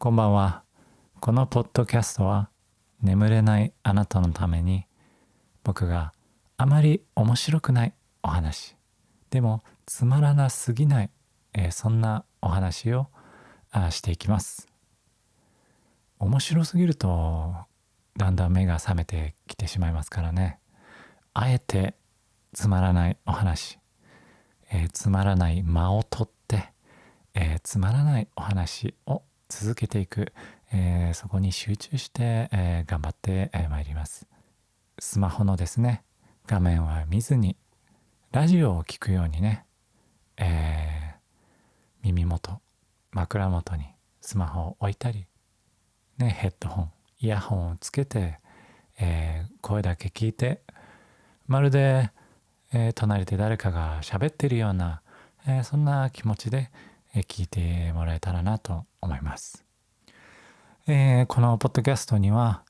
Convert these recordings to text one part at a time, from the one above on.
こんばんは。このポッドキャストは眠れないあなたのために僕があまり面白くないお話でもつまらなすぎない、そんなお話をしていきます。面白すぎるとだんだん目が覚めてきてしまいますからね。あえてつまらないお話、つまらない間を取って、つまらないお話を続けていく、そこに集中して、頑張ってまいります。スマホのですね画面は見ずにラジオを聞くようにね、耳元枕元にスマホを置いたり、ね、ヘッドホンイヤホンをつけて、声だけ聞いてまるで、隣で誰かが喋ってるような、そんな気持ちで、聞いてもらえたらなと思います。このポッドキャストには、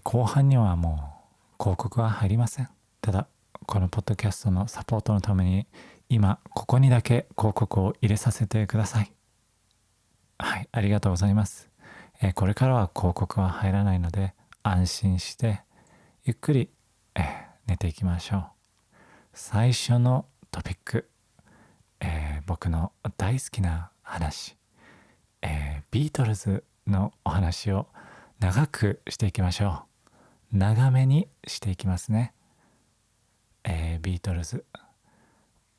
後半にはもう広告は入りません。ただこのポッドキャストのサポートのために今ここにだけ広告を入れさせてください。はい、ありがとうございます。これからは広告は入らないので安心してゆっくり、寝ていきましょう。最初のトピック、僕の大好きな話、ビートルズのお話を長くしていきましょう。長めにしていきますね。ビートルズ、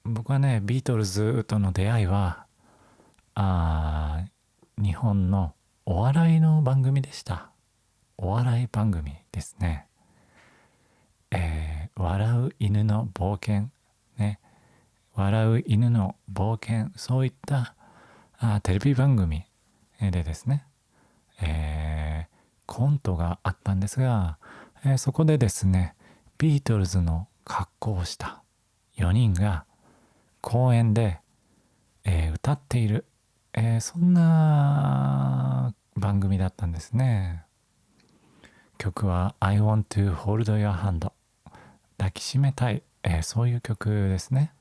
僕はねビートルズとの出会いは日本のお笑いの番組でした。お笑い番組ですね。笑う犬の冒険ね、笑う犬の冒険、そういったテレビ番組でですね、コントがあったんですが、そこでですねビートルズの格好をした4人が公園で、歌っている、そんな番組だったんですね。曲は I want to hold your hand、 抱きしめたい、そういう曲ですね。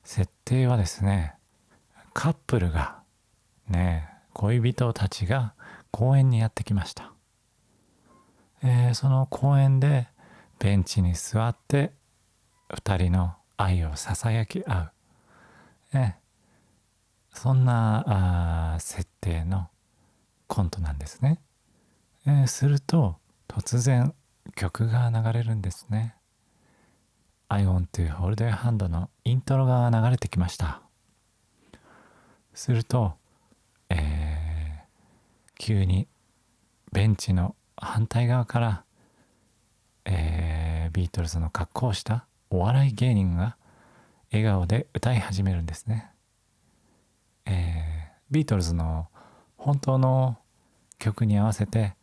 設定はですねカップルがね、恋人たちが公園にやってきました。その公園でベンチに座って2人の愛をささやき合う、そんな設定のコントなんですね。すると突然曲が流れるんですね。I want to hold your hand のイントロが流れてきました。すると、急にベンチの反対側から、ビートルズの格好をしたお笑い芸人が笑顔で歌い始めるんですね。ビートルズの本当の曲に合わせて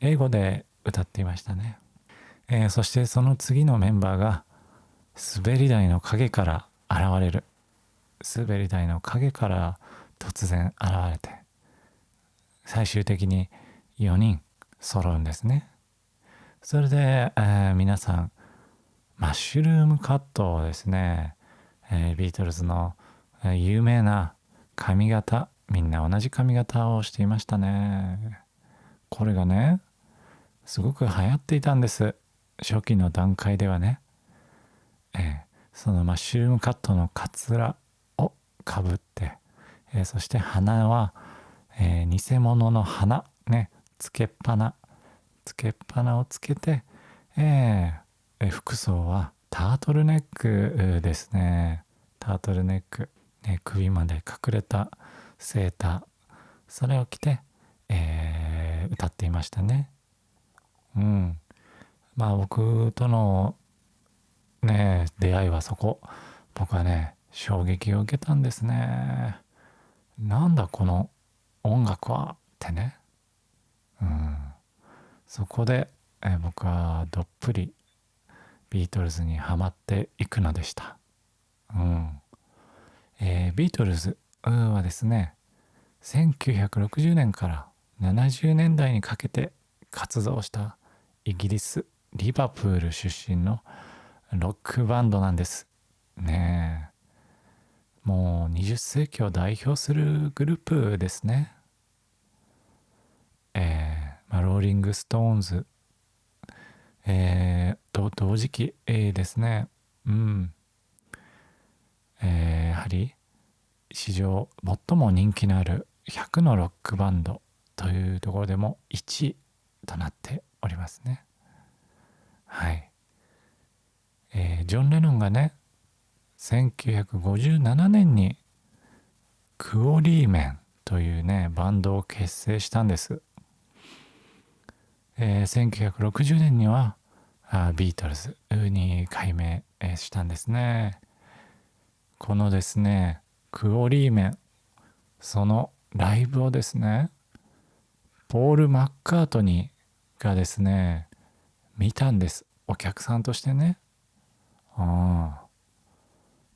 英語で歌っていましたね。そしてその次のメンバーが滑り台の影から現れる。滑り台の影から突然現れて最終的に4人揃うんですね。それで、皆さんマッシュルームカットをですね、ビートルズの有名な髪型、みんな同じ髪型をしていましたね。これがねすごく流行っていたんです。初期の段階ではね、そのマッシュルームカットのカツラをかぶって、そして鼻は、偽物の鼻ね、つけっぱなをつけて、服装はタートルネックですね。タートルネック、首まで隠れたセーター、それを着て、歌っていましたね。僕とのね出会いはそこ。僕はね衝撃を受けたんですね。なんだこの音楽はってね。そこで、僕はどっぷりビートルズにはまっていくのでした。ビートルズはですね1960年から70年代にかけて活動したイギリスリバプール出身のロックバンドなんですね。もう20世紀を代表するグループですね。ローリングストーンズ、同時期、ですね。やはり史上最も人気のある100のロックバンドというところでも1位となっておりますね。はい。ジョン・レノンがね、1957年にクオリーメンというねバンドを結成したんです。1960年にはビートルズに改名したんですね。このですねクオリーメン、そのライブをですねポール・マッカートニーがですね見たんです、お客さんとしてね。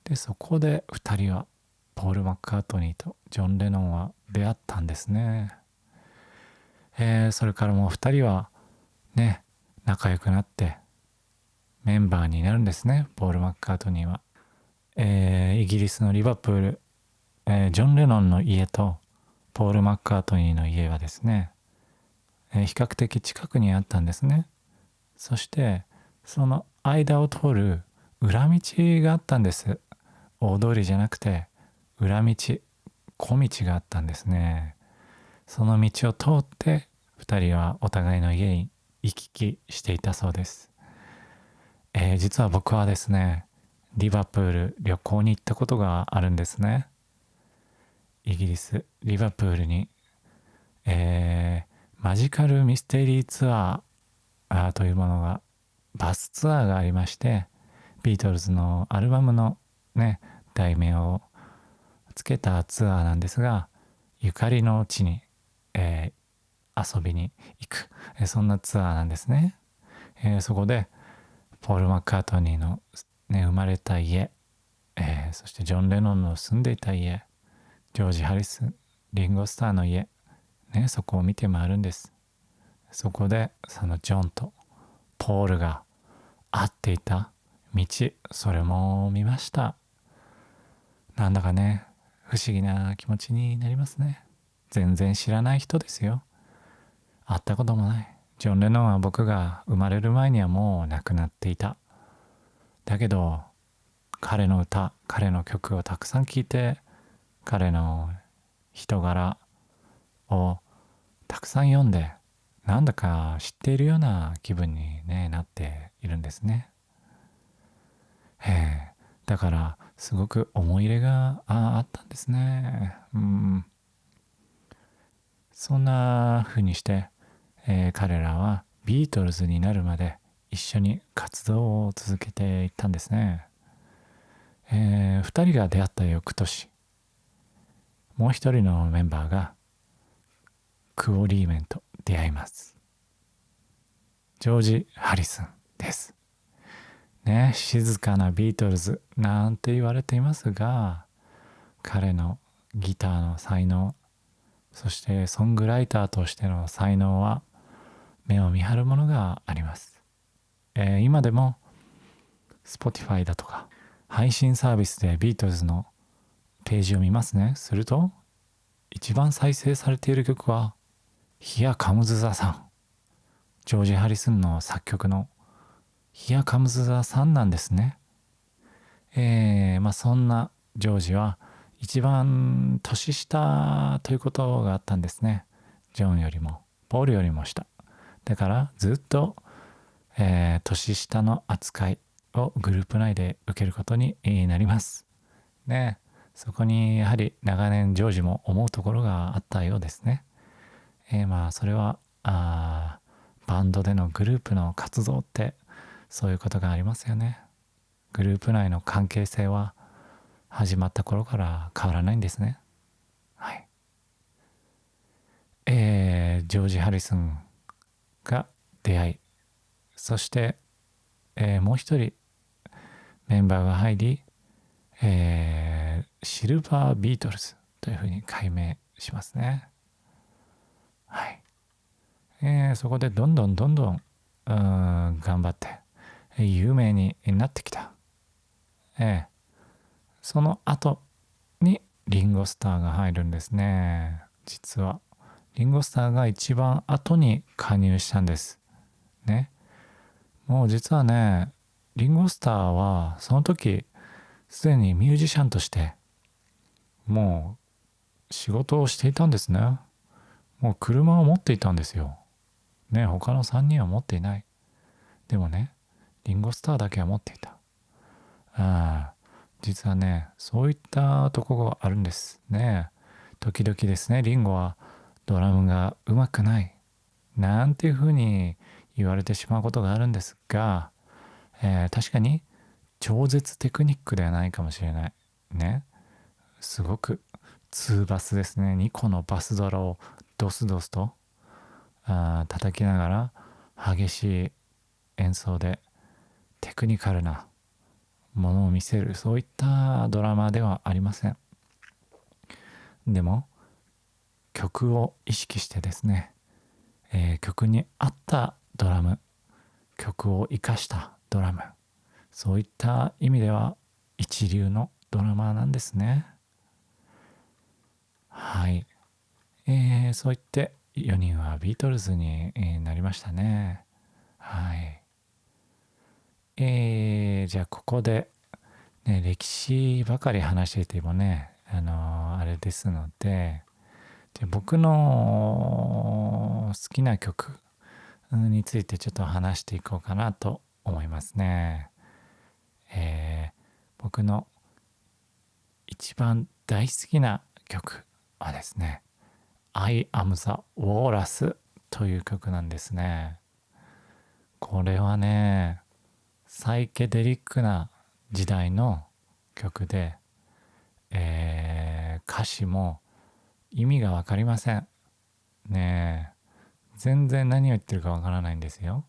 でそこで2人はポール・マッカートニーとジョン・レノンは出会ったんですね。それからもう2人はね仲良くなってメンバーになるんですね。ポール・マッカートニーは、イギリスのリバプール、ジョン・レノンの家とポール・マッカートニーの家はですね、比較的近くにあったんですね。そしてその間を通る裏道があったんです。大通りじゃなくて裏道、小道があったんですね。その道を通って2人はお互いの家に行き来していたそうです。実は僕はですねリバプール旅行に行ったことがあるんですね。イギリスリバプールに、マジカルミステリーツアーというものが、バスツアーがありまして、ビートルズのアルバムのね題名をつけたツアーなんですが、ゆかりの地に、遊びに行く、そんなツアーなんですね。そこでポール・マッカートニーの、生まれた家、そしてジョン・レノンの住んでいた家、ジョージ・ハリスン、リンゴ・スターの家、そこを見て回るんです。そこでそのジョンとポールが会っていた道、それも見ました。なんだかね不思議な気持ちになりますね。全然知らない人ですよ。会ったこともない。ジョン・レノンは僕が生まれる前にはもう亡くなっていた。だけど彼の歌、彼の曲をたくさん聴いて、彼の人柄をたくさん読んで、なんだか知っているような気分に、なっているんですね。だからすごく思い入れがあったんですね。そんな風にして、彼らはビートルズになるまで一緒に活動を続けていったんですね。2人が出会った翌年、もう一人のメンバーがクオリーメンと出会います。ジョージ・ハリスンです。静かなビートルズなんて言われていますが、彼のギターの才能、そしてソングライターとしての才能は目を見張るものがあります。今でも Spotify だとか配信サービスでビートルズのページを見ますね。すると一番再生されている曲は Here Comes the Sun、 ジョージ・ハリスンの作曲の Here Comes the Sun なんですね。そんなジョージは一番年下ということがあったんですね。ジョンよりもポールよりも下だから、ずっと、年下の扱いをグループ内で受けることになりますね。そこにやはり長年ジョージも思うところがあったようですね。それはバンドでのグループの活動ってそういうことがありますよね。グループ内の関係性は始まった頃から変わらないんですね。はい。ジョージ・ハリスンが出会い、そして、もう一人メンバーが入り、シルバービートルズというふうに改名しますね。はい。そこでどんどん頑張って有名になってきた。その後にリンゴスターが入るんですね。実はリンゴスターが一番後に加入したんですね。もう実はね、リンゴスターはその時すでにミュージシャンとしてもう仕事をしていたんですね。もう車を持っていたんですよ。ね、他の3人は持っていない。でもね、リンゴスターだけは持っていた。実はね、そういったとこがあるんですね。時々ですね、リンゴはドラムがうまくないなんていうふうに言われてしまうことがあるんですが、確かに超絶テクニックではないかもしれないね。すごく2バスですね、2個のバスドラをドスドスと叩きながら激しい演奏でテクニカルなものを見せる、そういったドラマではありません。でも曲を意識してですね、曲に合ったドラム、曲を生かしたドラム、そういった意味では一流のドラマーなんですね。はい、そう言って4人はビートルズになりましたね。はい。じゃあここで、ね、歴史ばかり話していてもね、あれですので、僕の好きな曲についてちょっと話していこうかなと思いますね。僕の一番大好きな曲はですね、I am the Walrus という曲なんですね。これはね、サイケデリックな時代の曲で、歌詞も意味がわかりませんね。全然何を言ってるかわからないんですよ。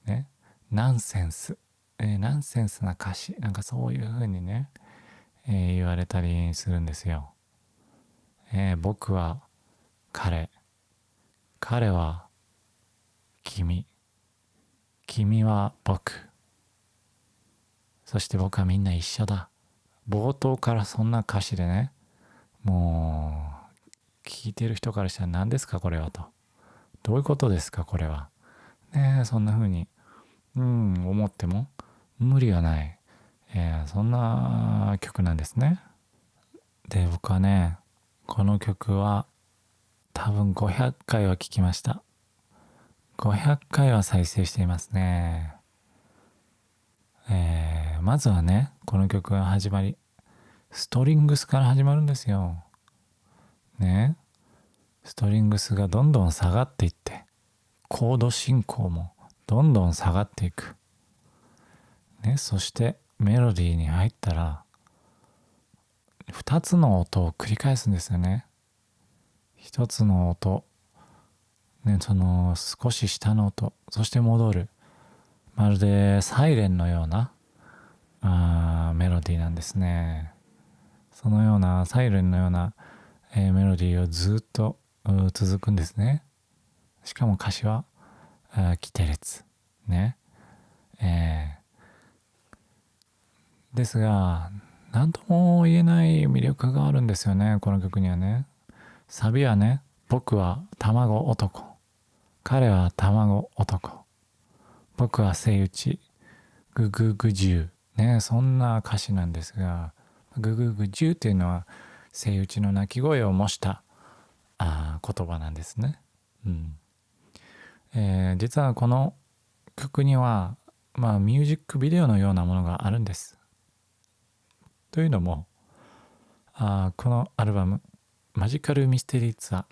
ね、ナンセンス、ナンセンスな歌詞、なんかそういう風にね、言われたりするんですよ。僕は彼、彼は君、君は僕、そして僕はみんな一緒だ。冒頭からそんな歌詞でね、もう聞いてる人からしたら何ですかこれはと、どういうことですかこれはね、そんな風に思っても無理はない、そんな曲なんですね。で僕はね、この曲は多分500回は聴きました。500回は再生していますね。まずはね、この曲が始まり、ストリングスから始まるんですよ。ね、ストリングスがどんどん下がっていって、コード進行もどんどん下がっていく。ね、そしてメロディーに入ったら、2つの音を繰り返すんですよね。1つの音、ね、その少し下の音、そして戻る。まるでサイレンのようなメロディーなんですね。そのようなサイレンのような、メロディーをずっと続くんですね。しかも歌詞はキテレツね、ですが何とも言えない魅力があるんですよね、この曲にはね。サビはね、僕は卵男、彼は卵男、僕はセイウチ、グググジューね、そんな歌詞なんですが、グググジューっていうのはセイウチの鳴き声を模した言葉なんですね。実はこの曲にはミュージックビデオのようなものがあるんです。というのもこのアルバムマジカルミステリーツア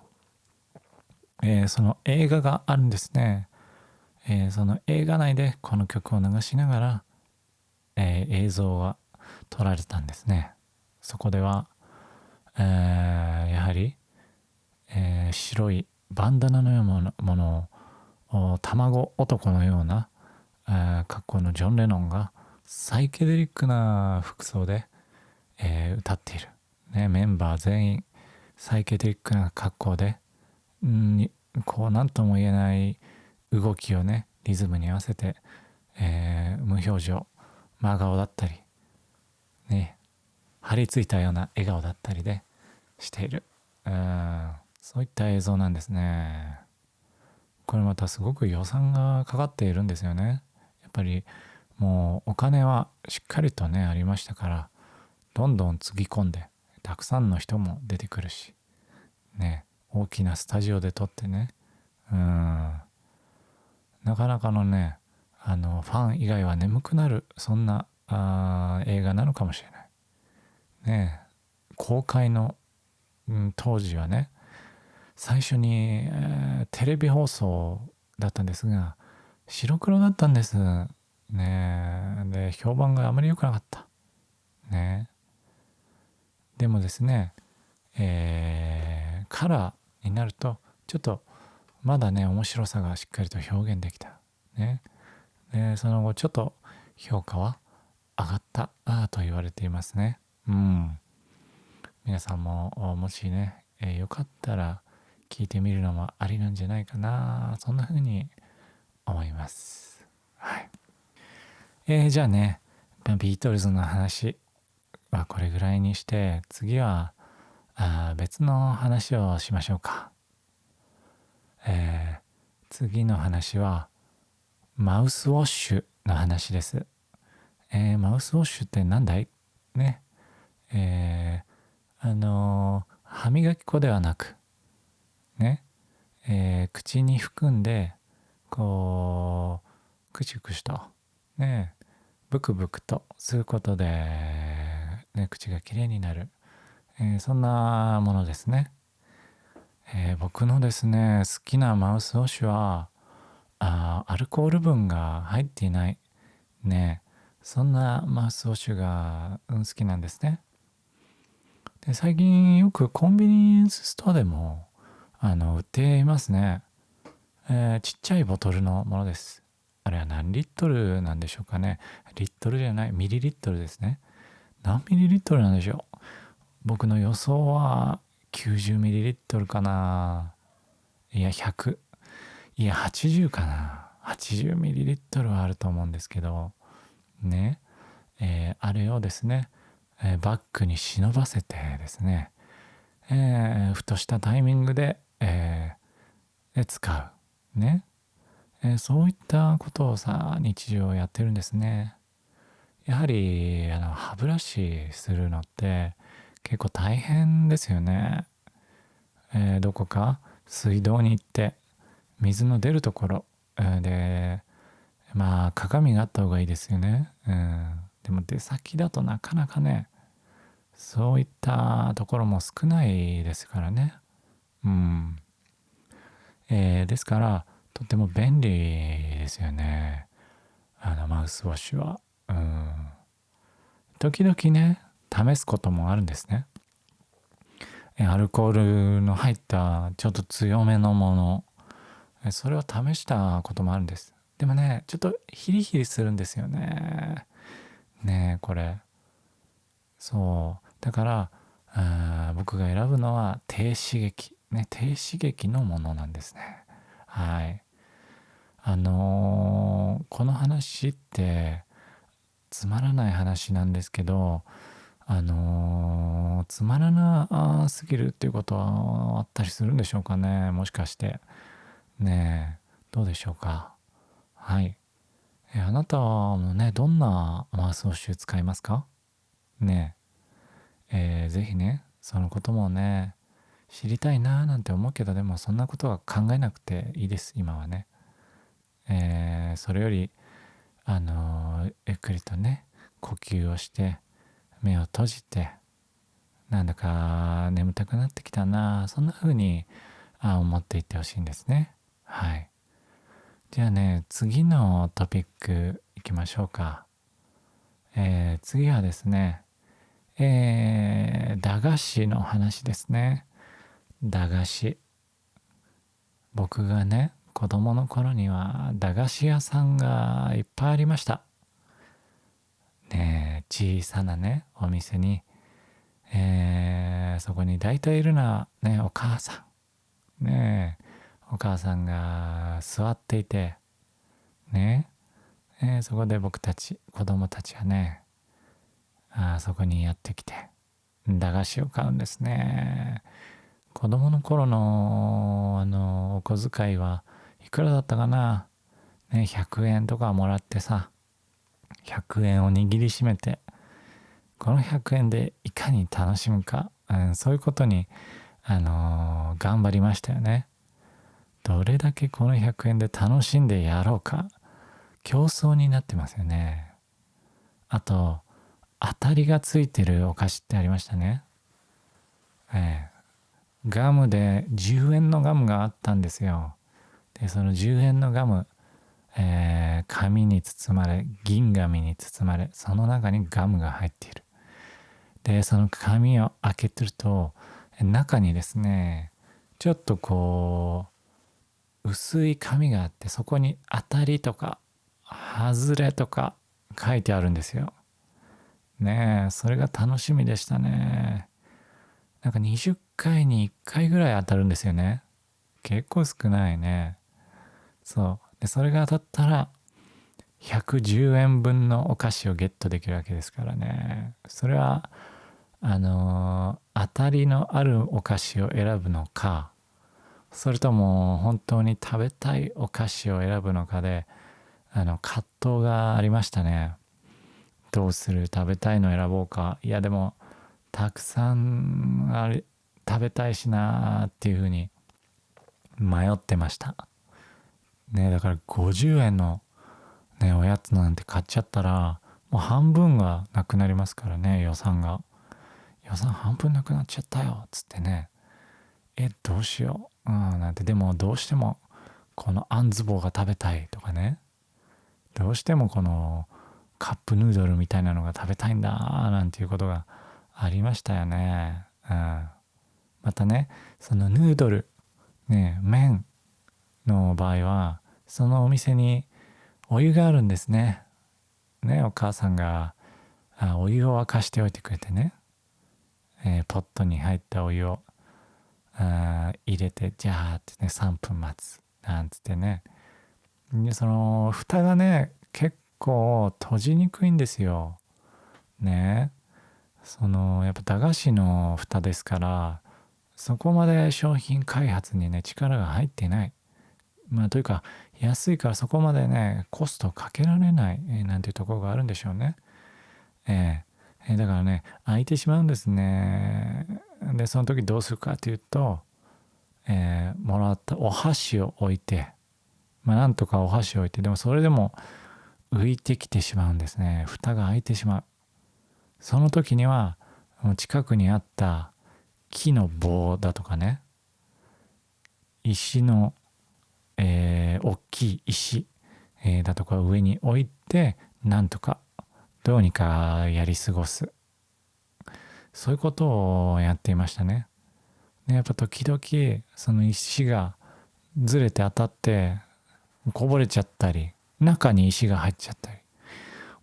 ー、その映画があるんですね。その映画内でこの曲を流しながら、映像が撮られたんですね。そこでは、やはり、白いバンダナのようなものを卵男のような格好のジョン・レノンがサイケデリックな服装で、歌っている、ね、メンバー全員サイケデリックな格好で、こう何とも言えない動きをね、リズムに合わせて、無表情、真顔だったりね、張り付いたような笑顔だったりでしている。そういった映像なんですね。これまたすごく予算がかかっているんですよね。やっぱりもうお金はしっかりとねありましたから、どんどんつぎ込んでたくさんの人も出てくるしね、大きなスタジオで撮ってね、なかなかのねファン以外は眠くなる、そんな映画なのかもしれないね。公開の、当時はね、最初に、テレビ放送だったんですが、白黒だったんですね。で評判があまり良くなかったね。でもですね、カラーになるとちょっとまだね面白さがしっかりと表現できたね。でその後ちょっと評価は上がったと言われていますね。皆さんももしね、よかったら聞いてみるのもありなんじゃないかな、そんな風に思います。はい。じゃあね、ビートルズの話はこれぐらいにして、次は別の話をしましょうか。次の話はマウスウォッシュの話です。マウスウォッシュって何だいね。歯磨き粉ではなくね、口に含んでこうクシュクシュとね、ブクブクとすることで、ね、口がきれいになる、そんなものですね。僕のですね好きなマウスウォッシュはアルコール分が入っていないね、そんなマウスウォッシュが、好きなんですね。で最近よくコンビニエンスストアでも売っていますね。ちっちゃいボトルのものです。あれは何リットルなんでしょうかね。リットルじゃない、ミリリットルですね。何ミリリットルなんでしょう。僕の予想は90ミリリットルかな。いや100、いや80かな。80ミリリットルはあると思うんですけどね、あれをですね、バッグに忍ばせてですね、ふとしたタイミングで、使うね、そういったことをさ日常やってるんですね。やはり歯ブラシするのって結構大変ですよね。どこか水道に行って水の出るところ、でまあ鏡があった方がいいですよね。でも出先だとなかなかね、そういったところも少ないですからね。ですからとても便利ですよね、マウスウォッシュは。時々ね試すこともあるんですね。アルコールの入ったちょっと強めのもの、それを試したこともあるんです。でもねちょっとヒリヒリするんですよね。これそうだから、僕が選ぶのは低刺激ね、低刺激のものなんですね。はい。この話ってつまらない話なんですけど、つまらなすぎるっていうことはあったりするんでしょうかね、もしかしてね。どうでしょうか。はい。あなたもねどんなマウスウォッシュ使いますかね。ぜひねそのこともね知りたいななんて思うけど、でもそんなことは考えなくていいです今はね。それよりゆっくりとね呼吸をして目を閉じて、なんだか眠たくなってきたな、そんな風に思っていってほしいんですね。はい。じゃあね次のトピックいきましょうか。次はですね、駄菓子の話ですね。駄菓子、僕がね子供の頃には駄菓子屋さんがいっぱいありましたね。小さなねお店に、そこに大体いるのはねお母さんね、お母さんが座っていてね、そこで僕たち子供たちはねそこにやってきて駄菓子を買うんですね。子供の頃のお小遣いはいくらだったかな、ね、100円とかもらってさ、100円を握りしめて、この100円でいかに楽しむか、そういうことに頑張りましたよね。どれだけこの100円で楽しんでやろうか、競争になってますよね。あと当たりがついてるお菓子ってありましたね。ガムで10円のガムがあったんですよ。でその10円のガム、紙に包まれ、銀紙に包まれ、その中にガムが入っている。でその紙を開けてると、中にですね、ちょっとこう薄い紙があって、そこに当たりとか外れとか書いてあるんですよ。ねえ、それが楽しみでしたね。なんか20回に1回ぐらい当たるんですよね。結構少ないね。そうで、それが当たったら110円分のお菓子をゲットできるわけですからね。それは当たりのあるお菓子を選ぶのか、それとも本当に食べたいお菓子を選ぶのかで葛藤がありましたね。どうする、食べたいの選ぼうか、いやでもたくさん食べたいしなっていうふうに迷ってましたね。だから50円のねおやつなんて買っちゃったら、もう半分がなくなりますからね。予算半分なくなっちゃったよっつってね、どうしよう、なんて。でもどうしてもこのあんず棒が食べたいとかね、どうしてもこのカップヌードルみたいなのが食べたいんだなんていうことがありましたよね。またね、そのヌードル、ね、麺の場合はそのお店にお湯があるんですね。お母さんがお湯を沸かしておいてくれてね、ポットに入ったお湯を入れて、じゃあってね、3分待つなんつってね。でその蓋がね結構閉じにくいんですよね。やっぱ駄菓子の蓋ですから、そこまで商品開発にね力が入ってない。というか安いからそこまでねコストをかけられない、なんていうところがあるんでしょうね。だからね開いてしまうんですね。でその時どうするかというと、もらったお箸を置いて、なんとかお箸を置いて、でもそれでも浮いてきてしまうんですね。蓋が開いてしまう。その時にはもう近くにあった木の棒だとかね、石の、大きい石、だとか上に置いて、なんとかどうにかやり過ごす、そういうことをやっていましたね。でやっぱ時々その石がずれて当たってこぼれちゃったり、中に石が入っちゃったり、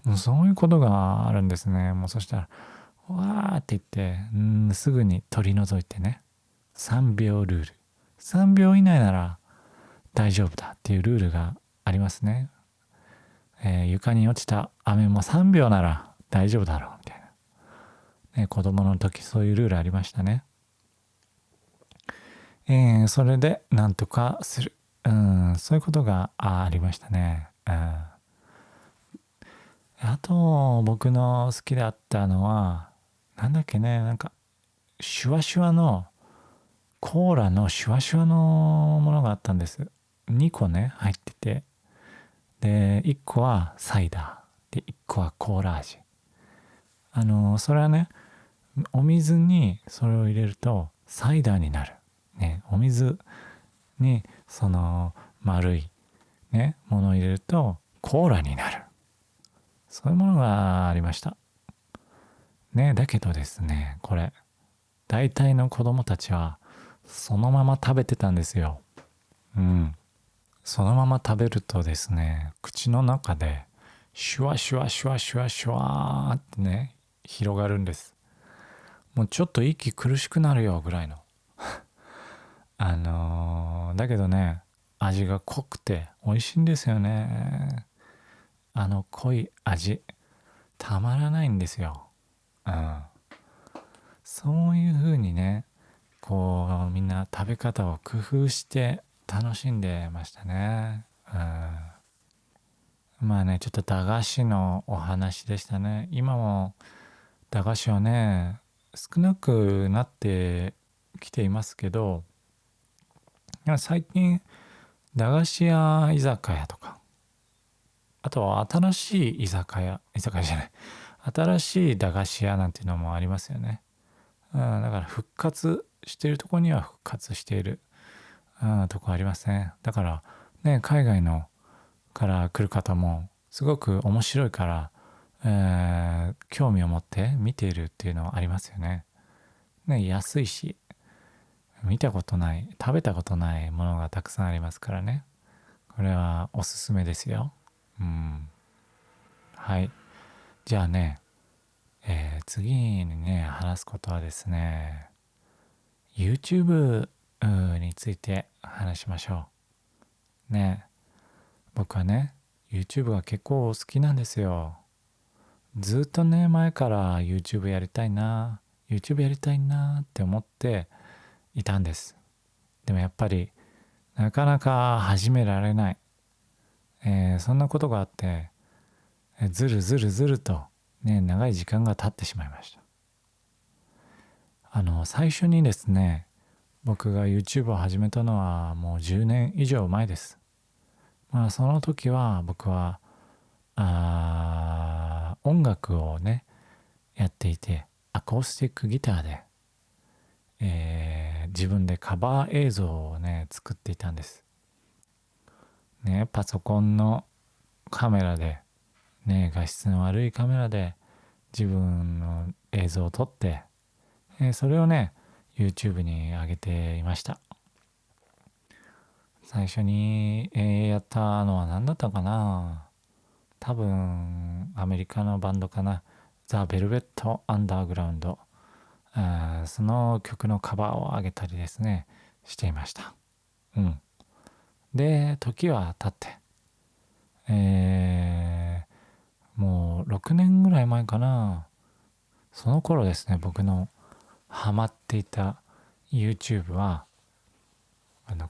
もうそういうことがあるんですね。もうそしたらわーって言って、すぐに取り除いてね、3秒ルール、3秒以内なら大丈夫だっていうルールがありますね。床に落ちた飴も3秒なら大丈夫だろうみたいな、子供の時そういうルールありましたね。それでなんとかする、そういうことがありましたね。あと僕の好きだったのはなんだっけね、なんかシュワシュワのコーラのシュワシュワのものがあったんです。2個ね入ってて、で1個はサイダーで1個はコーラ味。それはね、お水にそれを入れるとサイダーになる、お水にその丸いねものを入れるとコーラになる、そういうものがありましたね。だけどですね、これ大体の子供たちはそのまま食べてたんですよ。そのまま食べるとですね、口の中でシュワシュワシュワシュワシュワーってね広がるんです。もうちょっと息苦しくなるよぐらいのだけどね、味が濃くて美味しいんですよね。濃い味たまらないんですよ。そういう風にねこうみんな食べ方を工夫して楽しんでましたね。まあね、ちょっと駄菓子のお話でしたね。今も駄菓子はね、少なくなってきていますけど、最近駄菓子屋居酒屋とか、あとは新しい居酒屋じゃない、新しい駄菓子屋なんていうのもありますよね。だから復活しているところには復活している、とこありますね。だからね、海外のから来る方もすごく面白いから、興味を持って見ているっていうのはありますよね。ね、安いし、見たことない、食べたことないものがたくさんありますからね。これはおすすめですよ。はい。じゃあね、次にね、話すことはですね、YouTube について話しましょう。ね、僕はね、YouTube が結構好きなんですよ。ずっとね、前から YouTube やりたいな、YouTube やりたいなって思っていたんです。でもやっぱりなかなか始められない。そんなことがあって、ずるずるずるとね、長い時間が経ってしまいました。最初にですね、僕が YouTube を始めたのはもう10年以上前です。まあその時は僕は音楽をねやっていて、アコースティックギターで、自分でカバー映像をね作っていたんですね。パソコンのカメラでね、画質の悪いカメラで自分の映像を撮って、それをね YouTube に上げていました。最初に、やったのは何だったかな。多分アメリカのバンドかな、ザ・ベルベット・アンダーグラウンド、その曲のカバーを上げたりですねしていました。で時は経って、もう6年ぐらい前かな。その頃ですね、僕のハマっていた YouTube は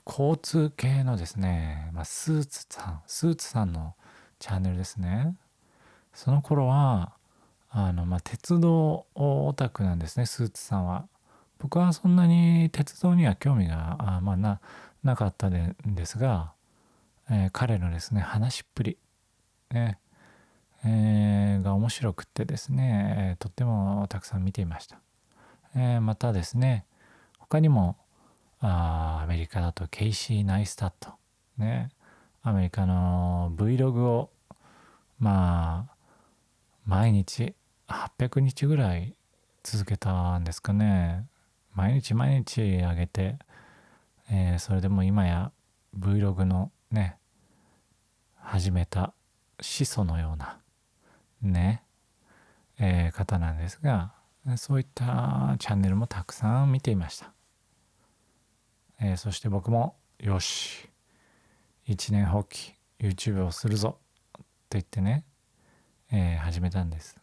交通系のですね、スーツさんのチャンネルですね。その頃は鉄道オタクなんですね、スーツさんは。僕はそんなに鉄道には興味がなかったんですが、彼のですね話っぷり、ねが面白くってですね、とってもたくさん見ていました。またですね、他にもアメリカだとケイシー・ナイスタット、ね、アメリカの Vlog を毎日800日ぐらい続けたんですかね。毎日毎日上げて、それでも今や Vlog のね始めた始祖のようなね、方なんですが、そういったチャンネルもたくさん見ていました。そして僕もよし一年発起 YouTube をするぞって言ってね、始めたんです。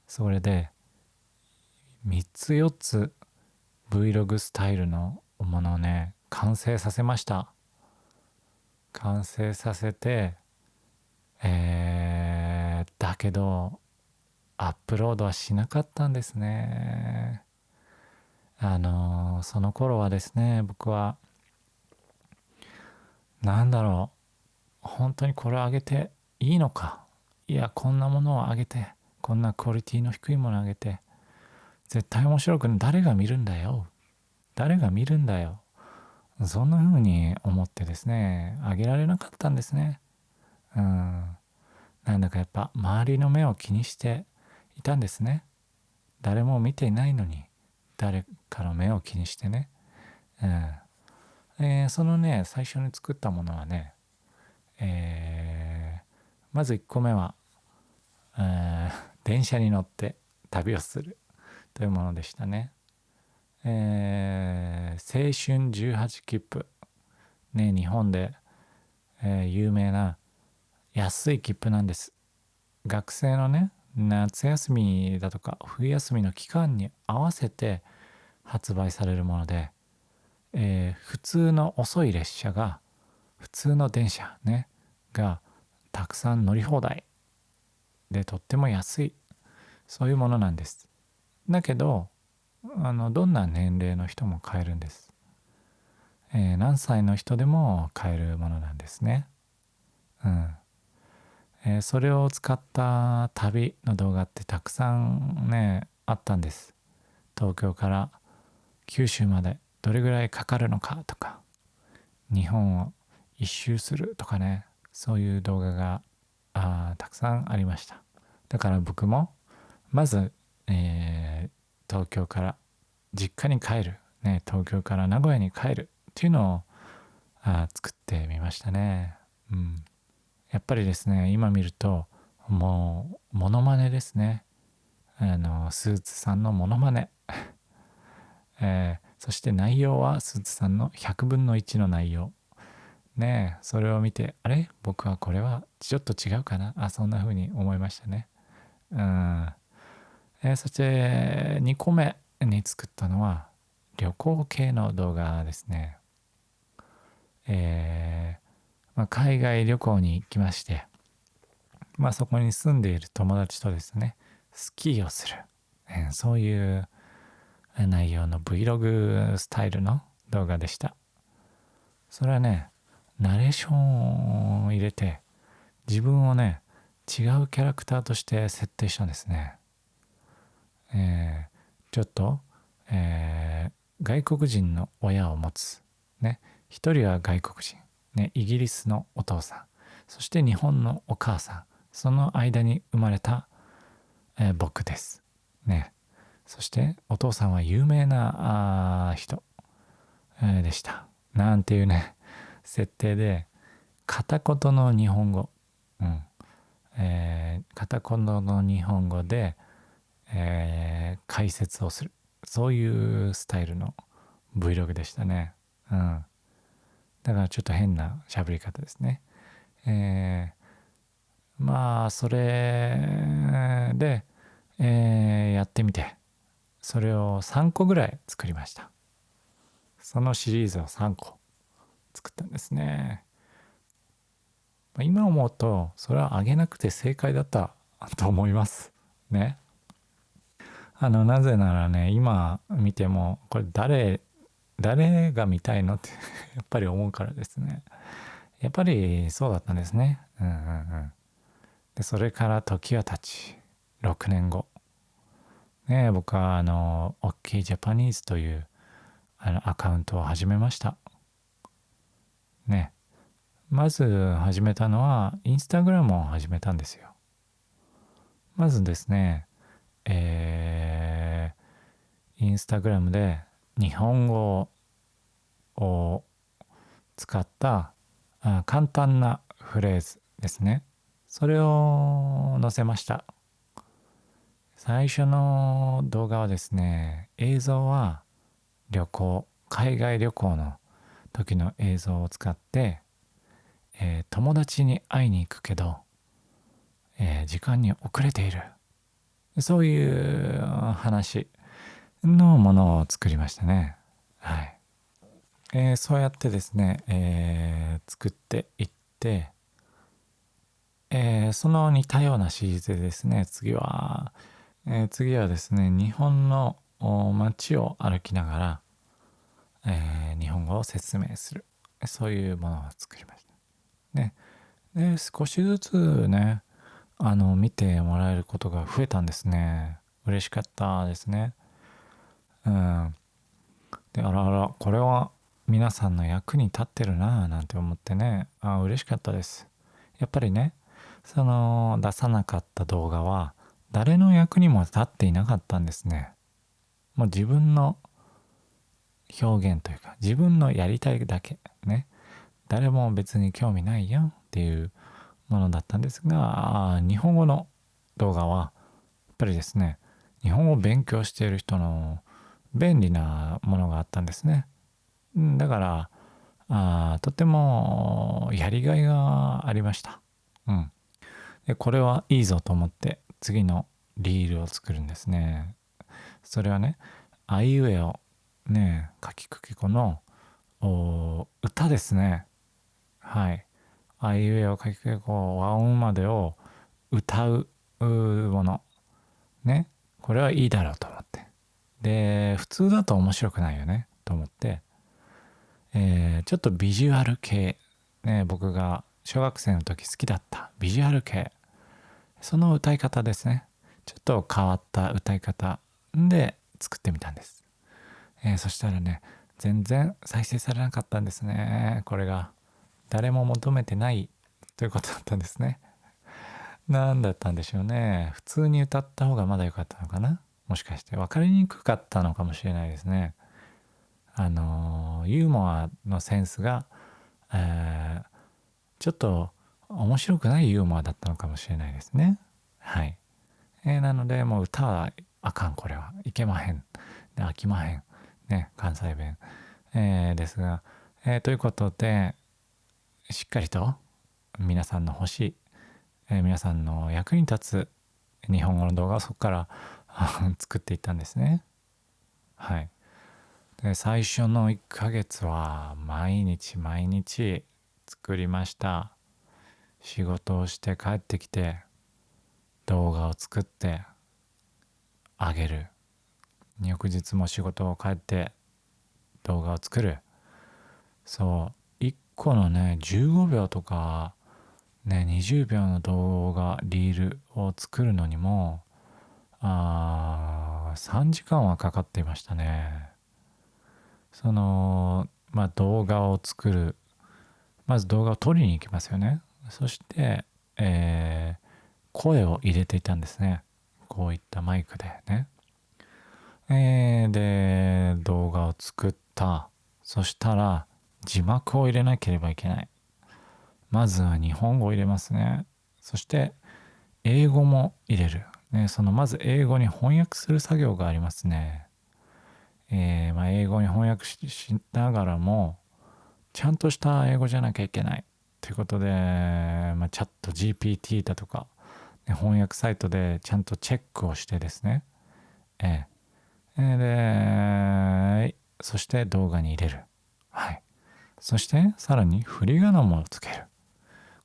それで3つ4つ Vlog スタイルのものをね完成させました。完成させて、だけどアップロードはしなかったんですね。その頃はですね、僕は本当にこれを上げていいのか、いやこんなものを上げて、こんなクオリティの低いものを上げて絶対面白くない、誰が見るんだよ、そんな風に思ってですね上げられなかったんですね。なんだかやっぱ周りの目を気にしていたんですね。誰も見ていないのに誰かの目を気にしてね、そのね最初に作ったものはね、まず1個目は、電車に乗って旅をするというものでしたね。青春18切符ね、日本で、有名な安い切符なんです。学生のね夏休みだとか冬休みの期間に合わせて発売されるもので、普通の遅い列車が、普通の電車ねがたくさん乗り放題で、とっても安い、そういうものなんです。だけどどんな年齢の人も買えるんです。何歳の人でも買えるものなんですね。それを使った旅の動画ってたくさんねあったんです。東京から九州までどれぐらいかかるのかとか、日本を一周するとかね、そういう動画がたくさんありました。だから僕もまず、東京から実家に帰る、ね、東京から名古屋に帰るっていうのを作ってみましたね。やっぱりですね、今見るともうモノマネですね。スーツさんのモノマネ、そして内容はスーツさんの100分の1の内容ね。それを見て、あれ僕はこれはちょっと違うかな、そんな風に思いましたね。そして2個目に作ったのは旅行系の動画ですね。海外旅行に行きまして、そこに住んでいる友達とですね、スキーをする、そういう内容の Vlog スタイルの動画でした。それはね、ナレーションを入れて自分をね、違うキャラクターとして設定したんですね。ちょっと、外国人の親を持つね、一人は外国人、ね、イギリスのお父さん、そして日本のお母さん、その間に生まれた、僕ですね。そしてお父さんは有名な人、でした。なんていうね設定で、片言の日本語、片言の日本語で、解説をする、そういうスタイルの Vlog でしたね。だからちょっと変な喋り方ですね。それで、やってみて、それを3個ぐらい作りました。そのシリーズを3個作ったんですね。今思うとそれはあげなくて正解だったと思いますね。なぜならね、今見てもこれ誰が見たいのってやっぱり思うからですね。やっぱりそうだったんですね。でそれから時は経ち6年後ね、僕はOK Japanese というアカウントを始めましたね。まず始めたのはインスタグラムを始めたんですよ。まずですね、インスタグラムで日本語を使った簡単なフレーズですね、それを載せました。最初の動画はですね、映像は海外旅行の時の映像を使って、友達に会いに行くけど、時間に遅れている、そういう話のものを作りましたね。はい。そうやってですね、作っていって、その似たようなシリーズでですね、次はですね、日本の街を歩きながら、日本語を説明する、そういうものを作りましたね。で少しずつね、見てもらえることが増えたんですね。嬉しかったですね。で、あらあら、これは皆さんの役に立ってるなぁなんて思ってね、嬉しかったです。やっぱりね、その出さなかった動画は誰の役にも立っていなかったんですね。もう自分の表現というか、自分のやりたいだけね、誰も別に興味ないよっていうものだったんですが、日本語の動画はやっぱりですね、日本語を勉強している人の便利なものがあったんですね。だからとてもやりがいがありました。でこれはいいぞと思って次のリールを作るんですね。それはね、あいうえおね柿久喜子の歌ですね。はい。あいうえおかきくけこ和音までを歌うものね、これはいいだろうと思って、で普通だと面白くないよねと思って、ちょっとビジュアル系ね、僕が小学生の時好きだったビジュアル系、その歌い方ですね。ちょっと変わった歌い方で作ってみたんです。そしたらね、全然再生されなかったんですね。これが誰も求めてないということだったんですね。何だったんでしょうね。普通に歌った方がまだ良かったのかな。もしかして分かりにくかったのかもしれないですね。ユーモアのセンスが、ちょっと面白くないユーモアだったのかもしれないですね。はい。なのでもう歌はあかん、これはいけまへん、で飽きまへんね、関西弁、ですが、ということでしっかりと皆さんの欲しい、皆さんの役に立つ日本語の動画をそこから作っていったんですね。はい。で最初の1ヶ月は毎日毎日作りました。仕事をして帰ってきて動画を作ってあげる、翌日も仕事を帰って動画を作る。そう1個のね15秒とかね20秒の動画リールを作るのにも3時間はかかっていましたね。動画を作る、まず動画を撮りに行きますよね。そして、声を入れていたんですね。こういったマイクでね。で動画を作った。そしたら字幕を入れなければいけない。まずは日本語を入れますね。そして英語も入れる、ね、まず英語に翻訳する作業がありますね。英語に翻訳 しながらもちゃんとした英語じゃなきゃいけないということで、チャット GPT だとか、ね、翻訳サイトでちゃんとチェックをしてですね、でそして動画に入れる。はい。そしてさらに振り仮名もつける。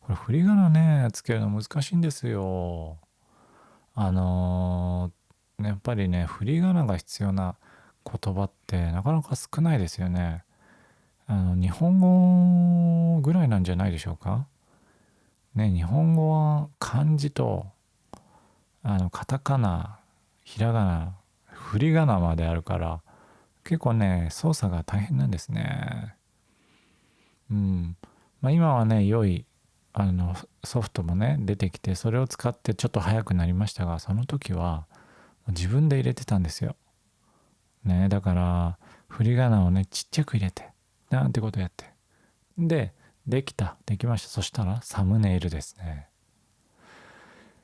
これ振り仮名ねつけるの難しいんですよ。やっぱりね振り仮名が必要な言葉ってなかなか少ないですよね。日本語ぐらいなんじゃないでしょうかね。日本語は漢字とカタカナ、ひらがな、振り仮名まであるから結構ね操作が大変なんですね。今はね良いソフトもね出てきて、それを使ってちょっと早くなりましたが、その時は自分で入れてたんですよ。ね、だから振り仮名をねちっちゃく入れてなんてことやって、でできました。そしたらサムネイルですね。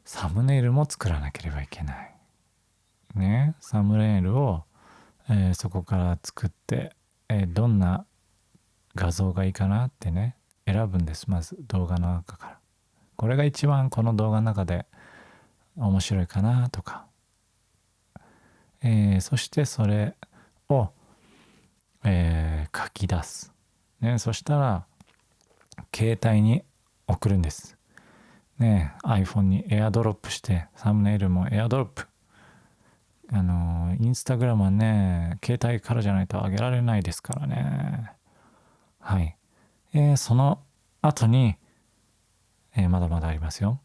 サムネイルも作らなければいけないね。サムネイルを、そこから作って、どんな画像がいいかなってね選ぶんです。まず動画の中から、これが一番この動画の中で面白いかなとか、そしてそれを、書き出す、ね、そしたら携帯に送るんですね。 iPhone にエアドロップして、サムネイルもエアドロップ、インスタグラムはね携帯からじゃないと上げられないですからね。はい。その後に、まだまだありますよ。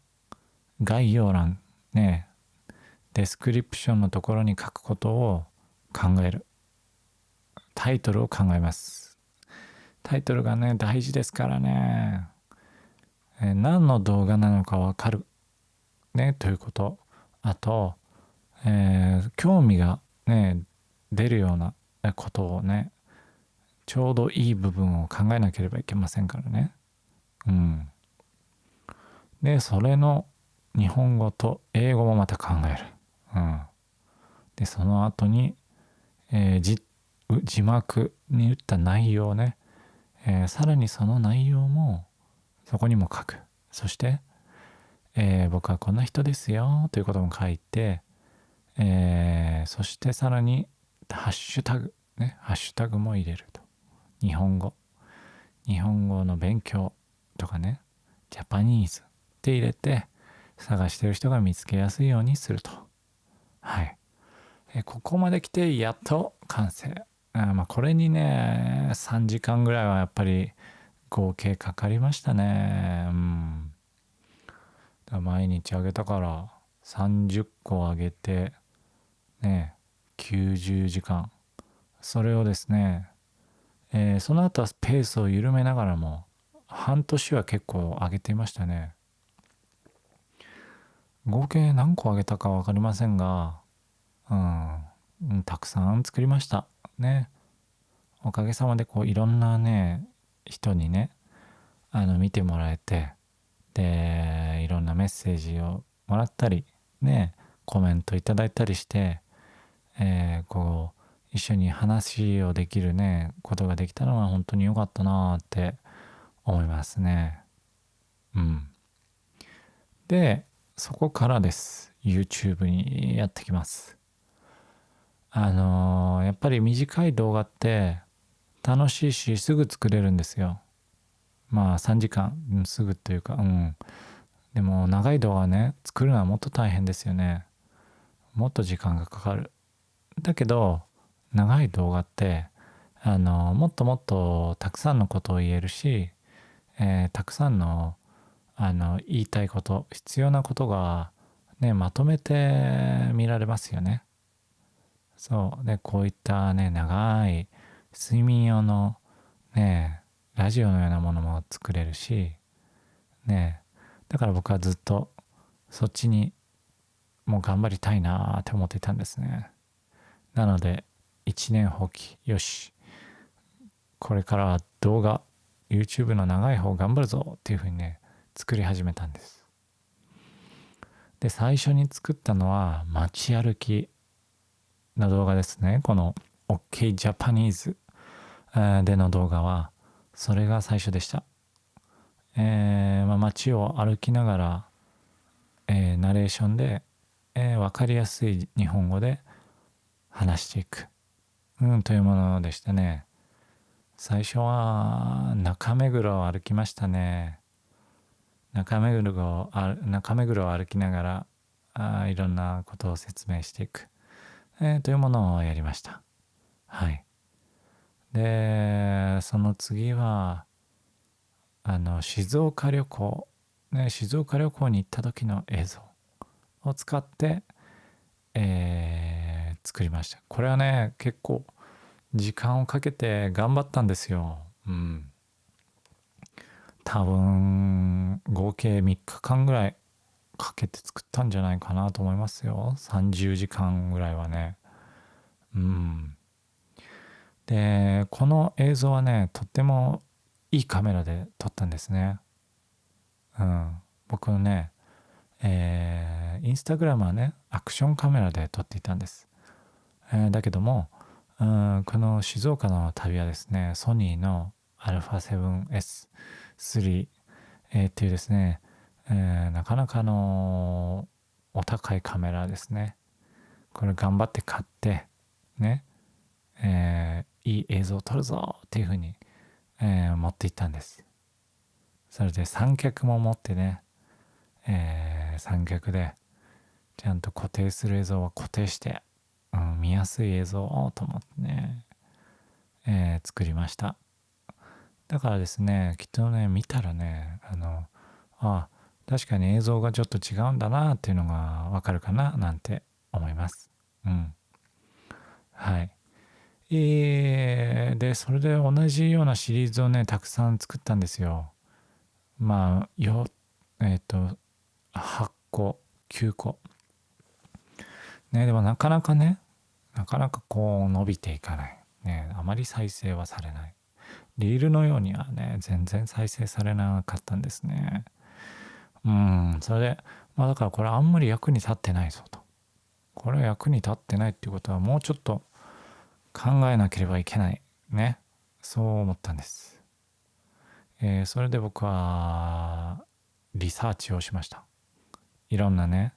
概要欄ね、デスクリプションのところに書くことを考える。タイトルを考えます。タイトルがね大事ですからね。何の動画なのか分かるねということ。あと、興味がね出るようなことをね、ちょうどいい部分を考えなければいけませんからね。でそれの日本語と英語もまた考える。でその後に、字幕に打った内容ね、さらにその内容もそこにも書く。そして、僕はこんな人ですよということも書いて、そしてさらにハッシュタグね、ハッシュタグも入れると。日本語の勉強とかね、ジャパニーズって入れて探してる人が見つけやすいようにすると。はい。ここまで来てやっと完成。これにね3時間ぐらいはやっぱり合計かかりましたね。だから毎日あげたから30個あげてね90時間。それをですね、その後はペースを緩めながらも半年は結構上げていましたね。合計何個上げたか分かりませんが、たくさん作りましたね。おかげさまでいろんなね人にね見てもらえて、でいろんなメッセージをもらったりね、コメントいただいたりして、一緒に話をできるねことができたのは本当に良かったなって思いますね。でそこからです。 YouTube にやってきます。やっぱり短い動画って楽しいしすぐ作れるんですよ。3時間、すぐというか、でも長い動画ね作るのはもっと大変ですよね。もっと時間がかかる。だけど長い動画ってもっともっとたくさんのことを言えるし、たくさんの言いたいこと必要なことがねまとめて見られますよね。そうでこういったね長い睡眠用のねラジオのようなものも作れるしね、だから僕はずっとそっちにもう頑張りたいなって思っていたんですね。なので一年放棄、よしこれからは動画 YouTube の長い方頑張るぞっていう風にね作り始めたんです。で最初に作ったのは街歩きの動画ですね。この OK ジャパニーズでの動画はそれが最初でした。街を歩きながら、ナレーションで、分かりやすい日本語で話していく、というものでしたね。最初は中目黒を歩きましたね。中目黒を歩きながらいろんなことを説明していく、というものをやりました。はい。でその次は静岡旅行、静岡旅行に行った時の映像を使って、作りました。これはね結構時間をかけて頑張ったんですよ。多分合計3日間ぐらいかけて作ったんじゃないかなと思いますよ。30時間ぐらいはね。でこの映像はねとってもいいカメラで撮ったんですね。僕のねインスタグラムはねアクションカメラで撮っていたんです。だけどもこの静岡の旅はですねソニーの α7S3、っていうですね、なかなかお高いカメラですね。これ頑張って買ってね、いい映像を撮るぞっていうふうに、持っていったんです。それで三脚も持ってね、三脚でちゃんと固定する映像は固定して、見やすい映像をと思ってね、作りました。だからですねきっとね見たらね確かに映像がちょっと違うんだなっていうのがわかるかななんて思います。はい。でそれで同じようなシリーズをねたくさん作ったんですよ。8個9個ね。でもなかなか伸びていかないね。あまり再生はされない。リールのようにはね全然再生されなかったんですね。それでだからこれあんまり役に立ってないぞと。これは役に立ってないっていうことはもうちょっと考えなければいけないね、そう思ったんです。それで僕はリサーチをしました。いろんなね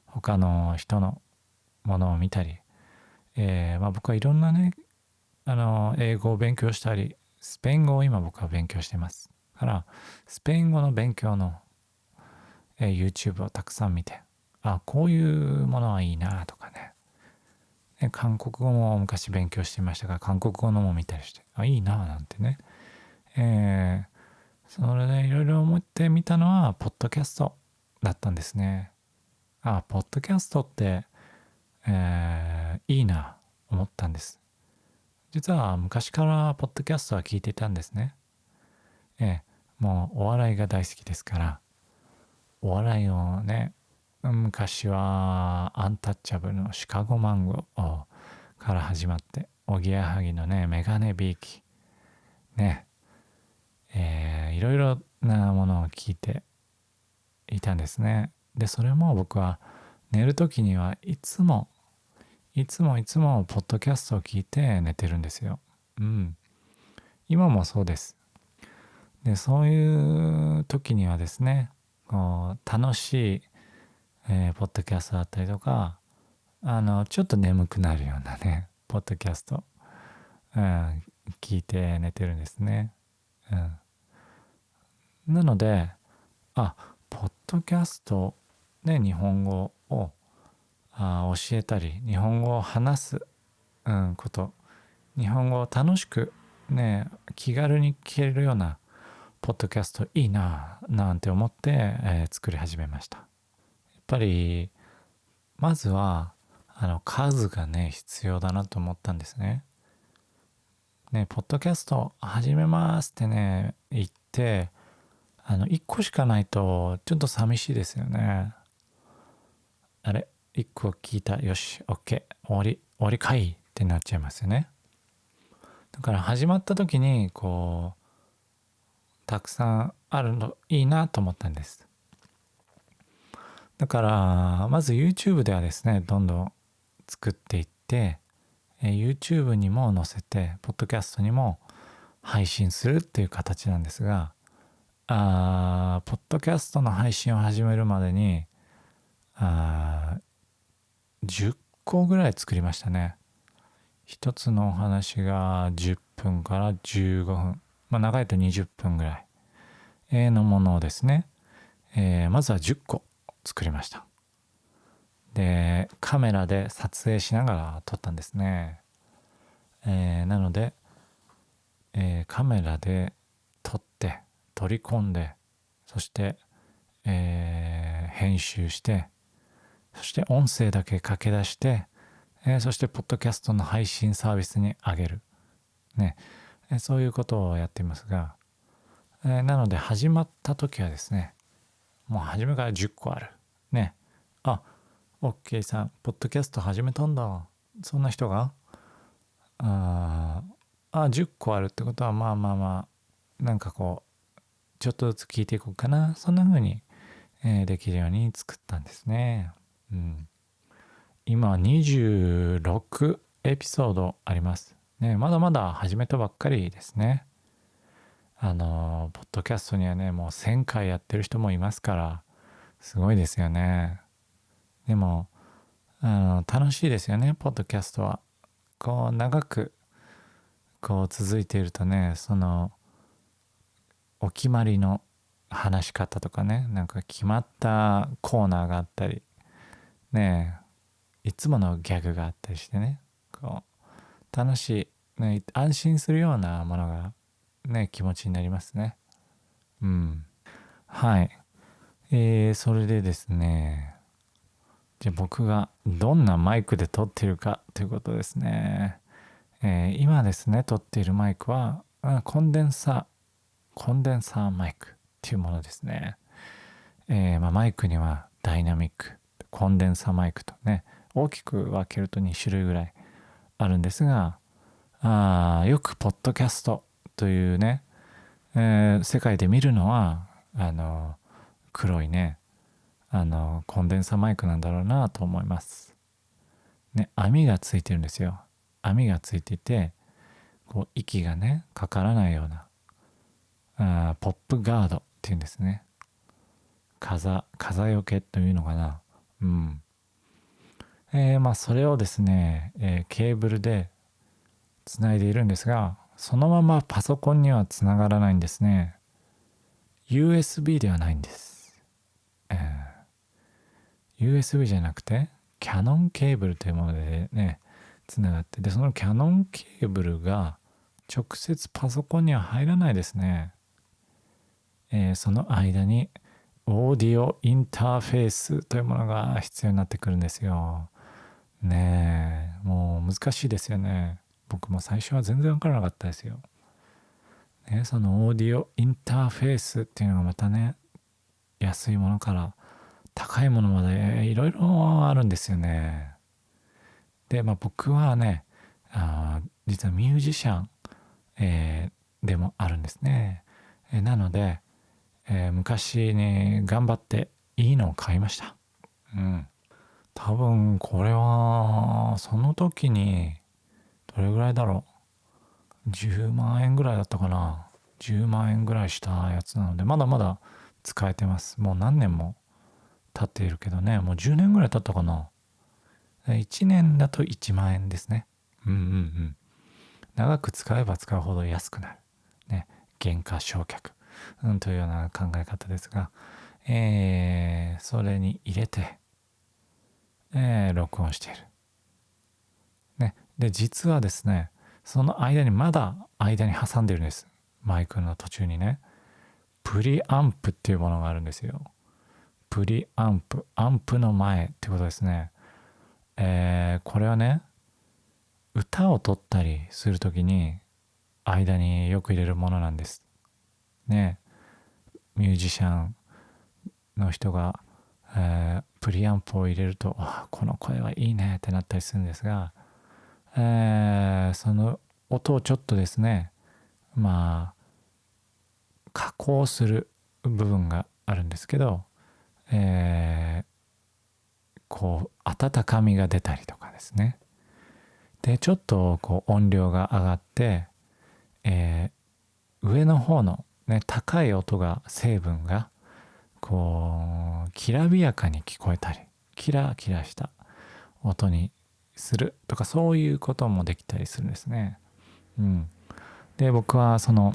他の人のものを見たり、僕はいろんなね英語を勉強したり、スペイン語を今僕は勉強してます。から、スペイン語の勉強の、YouTube をたくさん見て、こういうものはいいなとかね。韓国語も昔勉強してましたが、韓国語のも見たりして、いいななんてね。それでいろいろ思ってみたのは、ポッドキャストだったんですね。ポッドキャストって、いいな思ったんです。実は昔からポッドキャストは聞いていたんですね。もうお笑いが大好きですから、お笑いをね、昔はアンタッチャブルのシカゴマンゴーから始まって、おぎやはぎのね、メガネビーキ、ね、いろいろなものを聞いていたんですね。で、それも僕は寝るときにはいつもポッドキャストを聞いて寝てるんですよ。今もそうです。で、そういう時にはですね、こう楽しい、ポッドキャストだったりとか、ちょっと眠くなるようなね、ポッドキャスト、聞いて寝てるんですね。なので、ポッドキャストで日本語を教えたり、日本語を話す、こと、日本語を楽しくね、気軽に聞けるようなポッドキャストいいななんて思って、作り始めました。やっぱりまずは数がね必要だなと思ったんですね。ポッドキャスト始めますってね言って1個しかないとちょっと寂しいですよね。1個聞いた、よし OK 終わりかいってなっちゃいますよね。だから始まった時にこうたくさんあるのいいなと思ったんです。だからまず YouTube ではですねどんどん作っていって、YouTube にも載せてポッドキャストにも配信するっていう形なんですが、ポッドキャストの配信を始めるまでに10個ぐらい作りましたね。一つのお話が10分から15分、長いと20分ぐらいのものをですね、まずは10個作りました。で、カメラで撮影しながら撮ったんですね。なので、カメラで撮って取り込んで、そして、編集して、そして音声だけ駆け出して、そしてポッドキャストの配信サービスに上げる、ね、そういうことをやっていますが、なので始まった時はですね、もう初めから10個あるね。OK さんポッドキャスト始めたんだ、そんな人が10個あるってことはなんかこうちょっとずつ聞いていこうかな、そんな風に、できるように作ったんですね。今26エピソードありますね。まだまだ始めたばっかりですね。ポッドキャストにはねもう1000回やってる人もいますからすごいですよね。でも楽しいですよね、ポッドキャストは。こう長くこう続いているとね、そのお決まりの話し方とかね、なんか決まったコーナーがあったりね、いつものギャグがあったりしてね、こう楽しい、ね、安心するようなものがね気持ちになりますね。はい。それでですね、じゃあ僕がどんなマイクで撮っているかということですね。今ですね撮っているマイクはコンデンサーマイクっていうものですね。マイクにはダイナミック、コンデンサーマイクとね大きく分けると2種類ぐらいあるんですが、よくポッドキャストというね、世界で見るのは黒いねコンデンサーマイクなんだろうなと思いますね。網がついてるんですよ。網がついていてこう息がねかからないようなポップガードっていうんですね。風よけというのかな。それをですね、ケーブルでつないでいるんですが、そのままパソコンにはつながらないんですね。USB ではないんです。USB じゃなくてキャノンケーブルというものでねつながって、でそのキャノンケーブルが直接パソコンには入らないですね。その間にオーディオインターフェースというものが必要になってくるんですよ。ねえ、もう難しいですよね。僕も最初は全然わからなかったですよ。ね、そのオーディオインターフェースっていうのがまたね、安いものから高いものまでいろいろあるんですよね。で、僕はね、実はミュージシャン、でもあるんですね。なので、昔ね、頑張っていいのを買いました。うん。多分これは、その時に、どれぐらいだろう。10万円ぐらいだったかな。10万円ぐらいしたやつなので、まだまだ使えてます。もう何年も経っているけどね、もう10年ぐらい経ったかな。1年だと1万円ですね。うんうんうん。長く使えば使うほど安くなる。ね。減価償却、というような考え方ですが、それに入れて、録音している。ね。で、実はですね、その間に間に挟んでるんです。マイクの途中にね。プリアンプっていうものがあるんですよ。プリアンプ。アンプの前ってことですね。これはね、歌を取ったりするときに間によく入れるものなんです。ね。ミュージシャンの人が、プリアンプを入れると、この声はいいねってなったりするんですが、その音をちょっとですね、加工する部分があるんですけど、こう温かみが出たりとかですね。でちょっとこう音量が上がって、上の方のね高い音が成分がこうきらびやかに聞こえたりキラキラした音にするとか、そういうこともできたりするんですね。うん。で僕はその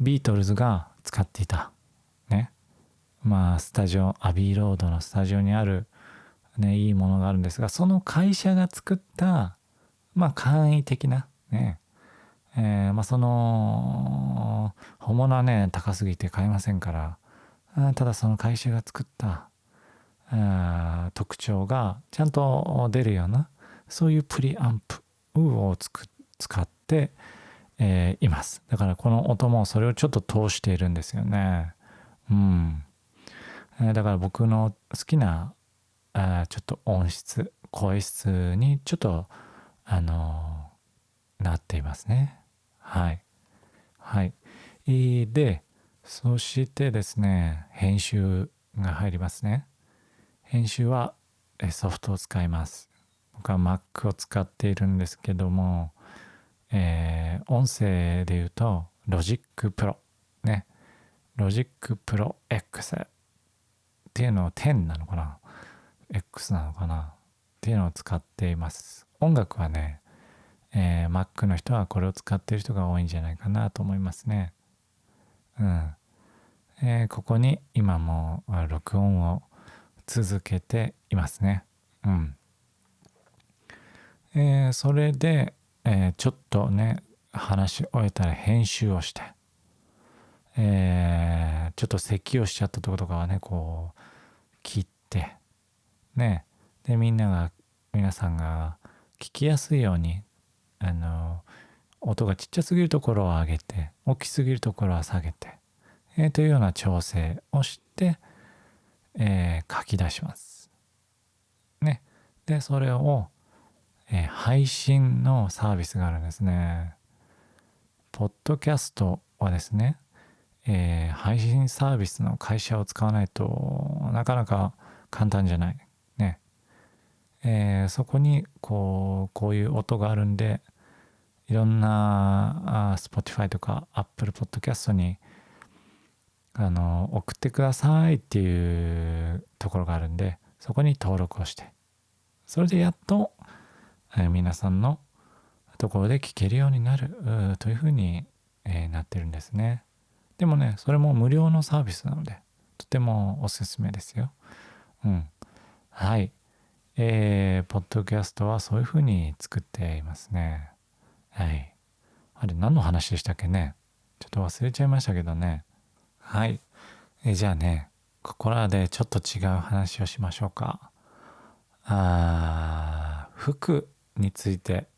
ビートルズが使っていたね、スタジオアビーロードのスタジオにあるねいいものがあるんですが、その会社が作った簡易的なね、その本物はね高すぎて買えませんから、ただその会社が作った特徴がちゃんと出るようなそういうプリアンプを使って、います。だからこの音もそれをちょっと通しているんですよね。うん。だから僕の好きなちょっと音質声質にちょっとなっていますね。はい。はい。で、そしてですね、編集が入りますね。編集はソフトを使います。僕は Mac を使っているんですけども、音声で言うと Logic Pro ね、Logic Pro X っていうのを10なのかな、 X なのかなっていうのを使っています。音楽はね、Mac の人はこれを使っている人が多いんじゃないかなと思いますね。うん。ここに今も録音を続けていますね。うん。それで、ちょっとね話し終えたら編集をして、ちょっと咳をしちゃったところとかはねこう切ってね、で皆さんが聞きやすいように音がちっちゃすぎるところを上げて大きすぎるところは下げて、というような調整をして、書き出しますね。でそれを、配信のサービスがあるんですね。ポッドキャストはですね、配信サービスの会社を使わないとなかなか簡単じゃないね。そこにこういう音があるんで、いろんなSpotify とか Apple Podcast に送ってくださいっていうところがあるんで、そこに登録をして、それでやっと、皆さんの、ところで聞けるようになるというふうに、なってるんですね。でもね、それも無料のサービスなので、とてもおすすめですよ。うん。はい。ポッドキャストはそういうふうに作っていますね。はい。あれ、何の話でしたっけね。ちょっと忘れちゃいましたけどね。はい。じゃあね、ここらでちょっと違う話をしましょうか。服について、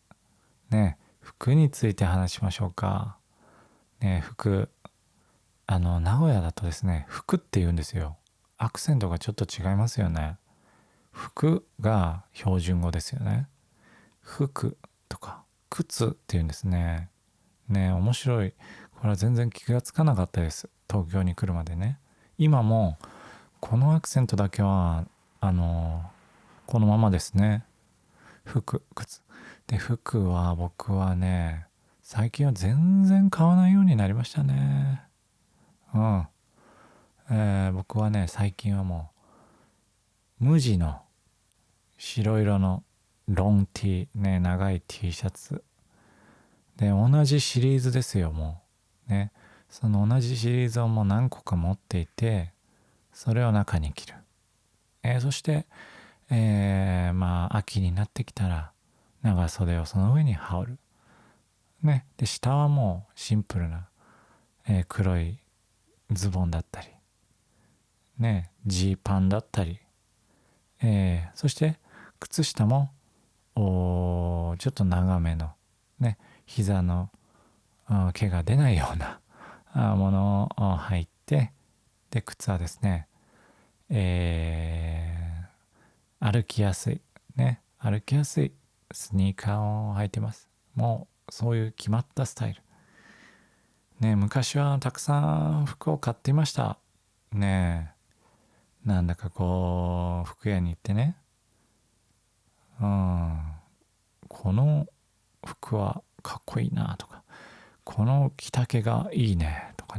服について話しましょうか。服、名古屋だとですね、服って言うんですよ。アクセントがちょっと違いますよね。服が標準語ですよね。服とか靴って言うんですね。面白い。これは全然気がつかなかったです。東京に来るまでね。今もこのアクセントだけはこのままですね。服、靴。で、服は僕はね、最近は全然買わないようになりましたね。うん。僕はね、最近はもう無地の白色のロン T、長い T シャツ。で、同じシリーズですよ、もう。その同じシリーズをもう何個か持っていて、それを中に着る。そして、秋になってきたら、長袖をその上に羽織る。で、下はもうシンプルな、黒いズボンだったり、ジーパンだったり、そして靴下もちょっと長めの膝の毛が出ないようなものを履いて、で靴はですね、歩きやすい歩きやすいスニーカーを履いてます。もうそういう決まったスタイル昔はたくさん服を買っていました。なんだかこう服屋に行ってね、この服はかっこいいなとか、この着丈がいいねとか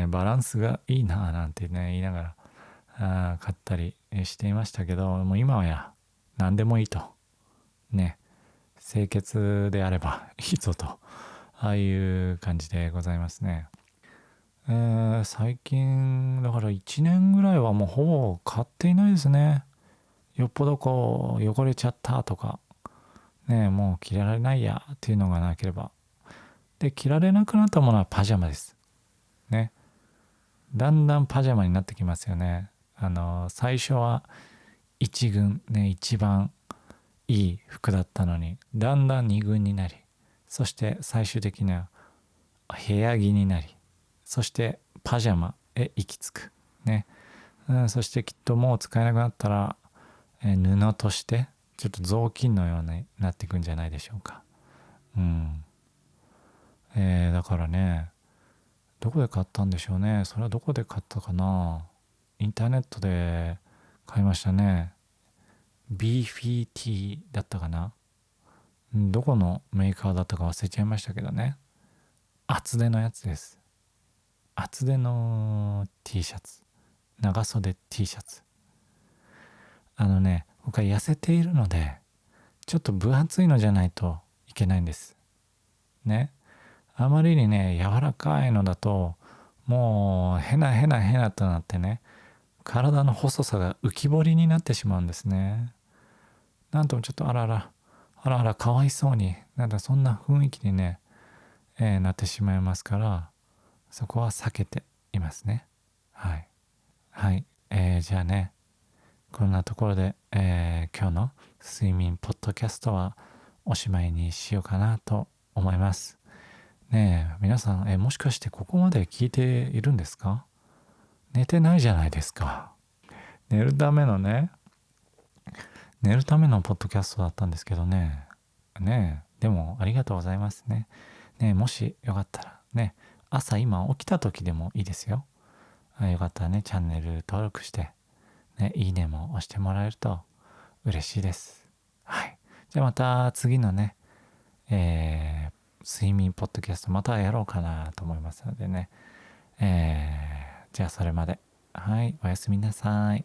バランスがいいななんて言いながら買ったりしていましたけど、もう今は何でもいいと清潔であればいいぞと、ああいう感じでございますね。最近だから1年ぐらいはもうほぼ買っていないですね。よっぽどこう汚れちゃったとかもう着られないやっていうのがなければ。で、着られなくなったものはパジャマですだんだんパジャマになってきますよね。最初は一軍一番いい服だったのに、だんだん二軍になり、そして最終的には部屋着になり、そしてパジャマへ行き着くそしてきっともう使えなくなったら、布としてちょっと雑巾のようになっていくんじゃないでしょうか。だからね、どこで買ったんでしょうね。それはどこで買ったかな。インターネットで買いましたね。ビーフィーティーだったかな。どこのメーカーだったか忘れちゃいましたけどね。厚手のやつです。厚手の T シャツ。長袖 T シャツ。僕は痩せているので、ちょっと分厚いのじゃないといけないんです。あまりに柔らかいのだと、もうヘナヘナヘナとなって体の細さが浮き彫りになってしまうんですね。なんともちょっとあらあらかわいそうに、なんかそんな雰囲気になってしまいますから、そこは避けていますね。はい。はい。じゃあこんなところで、今日の睡眠ポッドキャストはおしまいにしようかなと思います。皆さん、もしかしてここまで聞いているんですか？寝てないじゃないですか。寝るためのポッドキャストだったんですけどでもありがとうございますもしよかったら朝今起きた時でもいいですよ。よかったらチャンネル登録していいねも押してもらえると嬉しいです。はい。じゃあまた次の睡眠ポッドキャストまたやろうかなと思いますのでじゃあそれまで。はい。おやすみなさい。